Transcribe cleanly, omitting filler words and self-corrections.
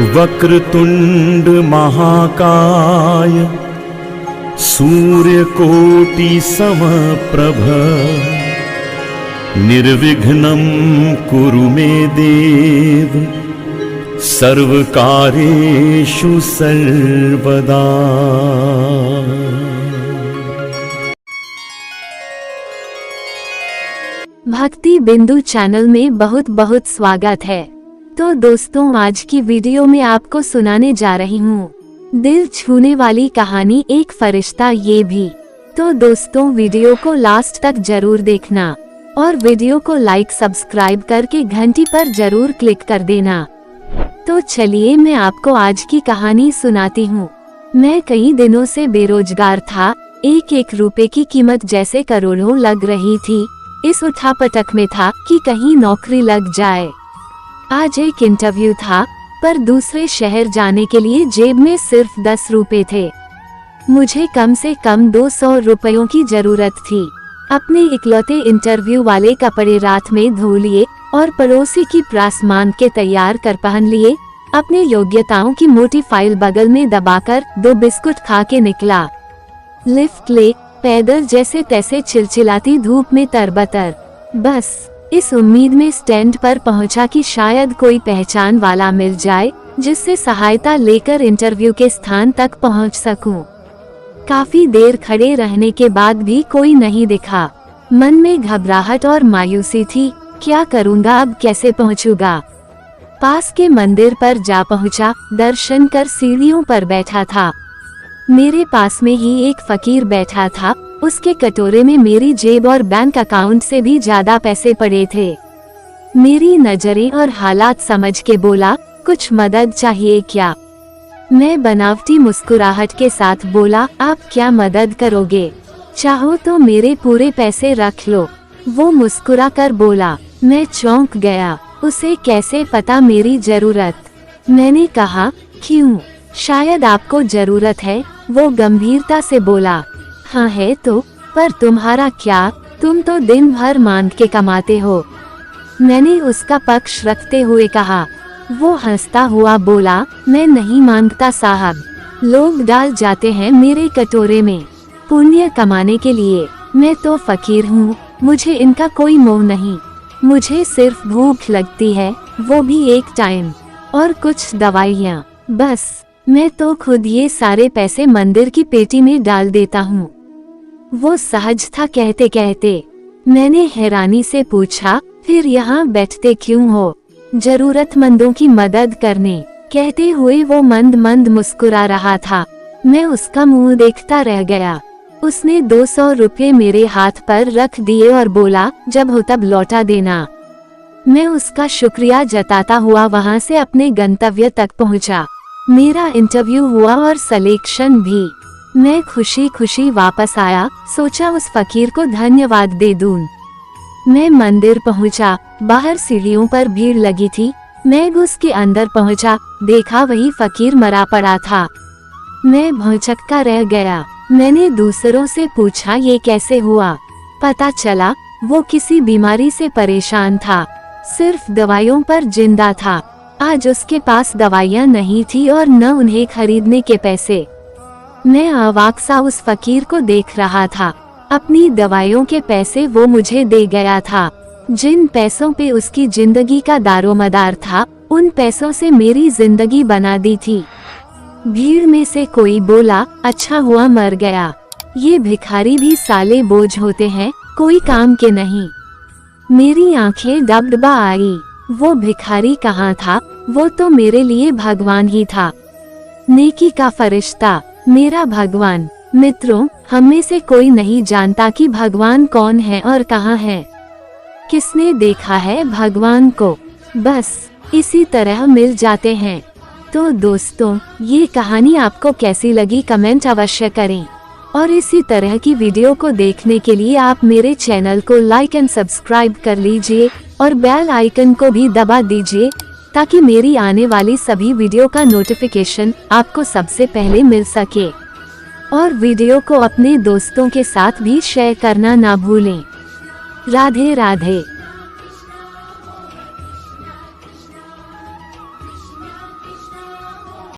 वक्रतुंड महाकाय सूर्यकोटि समप्रभ निर्विघ्नं कुरु मे देव सर्वकार्येषु सर्वदा। भक्ति बिंदु चैनल में बहुत बहुत स्वागत है। तो दोस्तों, आज की वीडियो में आपको सुनाने जा रही हूँ दिल छूने वाली कहानी, एक फरिश्ता ये भी। तो दोस्तों, वीडियो को लास्ट तक जरूर देखना और वीडियो को लाइक सब्सक्राइब करके घंटी पर जरूर क्लिक कर देना। तो चलिए मैं आपको आज की कहानी सुनाती हूँ। मैं कई दिनों से बेरोजगार था। एक एक रुपए की कीमत जैसे करोड़ों लग रही थी। इस उठापटक में था कि कहीं नौकरी लग जाए। आज एक इंटरव्यू था, पर दूसरे शहर जाने के लिए जेब में सिर्फ 10 रुपए थे। मुझे कम से कम 200 रुपयों की जरूरत थी। अपने इकलौते इंटरव्यू वाले कपड़े रात में धो लिए और पड़ोसी की प्रास मान के तैयार कर पहन लिए। अपने योग्यताओं की मोटी फाइल बगल में दबाकर 2 बिस्कुट खा के निकला। लिफ्ट ले, पैदल जैसे तैसे चिलचिलाती धूप में तरबतर, बस इस उम्मीद में स्टैंड पर पहुंचा कि शायद कोई पहचान वाला मिल जाए जिससे सहायता लेकर इंटरव्यू के स्थान तक पहुंच सकूं। काफी देर खड़े रहने के बाद भी कोई नहीं दिखा। मन में घबराहट और मायूसी थी। क्या करूंगा अब, कैसे पहुंचूंगा? पास के मंदिर पर जा पहुंचा। दर्शन कर सीढ़ियों पर बैठा था। मेरे पास में ही एक फकीर बैठा था। उसके कटोरे में मेरी जेब और बैंक अकाउंट से भी ज्यादा पैसे पड़े थे। मेरी नजरें और हालात समझ के बोला, कुछ मदद चाहिए क्या? मैं बनावटी मुस्कुराहट के साथ बोला, आप क्या मदद करोगे? चाहो तो मेरे पूरे पैसे रख लो। वो मुस्कुरा कर बोला। मैं चौंक गया। उसे कैसे पता मेरी जरूरत? मैंने कहा, क्यों, शायद आपको जरूरत है। वो गंभीरता से बोला, हाँ है तो, पर तुम्हारा क्या, तुम तो दिन भर मांग के कमाते हो। मैंने उसका पक्ष रखते हुए कहा। वो हंसता हुआ बोला, मैं नहीं मांगता साहब, लोग डाल जाते हैं मेरे कटोरे में पुण्य कमाने के लिए। मैं तो फकीर हूँ, मुझे इनका कोई मोह नहीं। मुझे सिर्फ भूख लगती है, वो भी एक टाइम, और कुछ दवाइयाँ, बस। मैं तो खुद ये सारे पैसे मंदिर की पेटी में डाल देता हूँ। वो सहज था कहते कहते। मैंने हैरानी से पूछा, फिर यहाँ बैठते क्यों हो? जरूरतमंदों की मदद करने, कहते हुए वो मंद मंद मुस्कुरा रहा था। मैं उसका मुंह देखता रह गया। उसने 200 रुपये मेरे हाथ पर रख दिए और बोला, जब हो तब लौटा देना। मैं उसका शुक्रिया जताता हुआ वहाँ से अपने गंतव्य तक पहुँचा। मेरा इंटरव्यू हुआ और सिलेक्शन भी। मैं खुशी खुशी वापस आया। सोचा उस फकीर को धन्यवाद दे दूं। मैं मंदिर पहुंचा। बाहर सीढ़ियों पर भीड़ लगी थी। मैं घुस के अंदर पहुंचा। देखा वही फकीर मरा पड़ा था। मैं भौचक्का रह गया। मैंने दूसरों से पूछा, ये कैसे हुआ? पता चला वो किसी बीमारी से परेशान था, सिर्फ दवाइयों पर जिंदा था। आज उसके पास दवाइयाँ नहीं थी और न उन्हें खरीदने के पैसे। मैं अवाक सा उस फकीर को देख रहा था। अपनी दवाइयों के पैसे वो मुझे दे गया था। जिन पैसों पे उसकी जिंदगी का दारोमदार था, उन पैसों से मेरी जिंदगी बना दी थी। भीड़ में से कोई बोला, अच्छा हुआ मर गया। ये भिखारी भी साले बोझ होते हैं, कोई काम के नहीं। मेरी आंखें डबडबा आई। वो भिखारी कहाँ था? वो तो मेरे लिए भगवान ही था, नेकी का फरिश्ता, मेरा भगवान। मित्रों, हम में से कोई नहीं जानता कि भगवान कौन है और कहाँ है। किसने देखा है भगवान को? बस इसी तरह मिल जाते हैं। तो दोस्तों, ये कहानी आपको कैसी लगी कमेंट अवश्य करें और इसी तरह की वीडियो को देखने के लिए आप मेरे चैनल को लाइक एंड सब्सक्राइब कर लीजिए और बेल आइकन को भी दबा दीजिए ताकि मेरी आने वाली सभी वीडियो का नोटिफिकेशन आपको सबसे पहले मिल सके। और वीडियो को अपने दोस्तों के साथ भी शेयर करना ना भूलें। राधे राधे।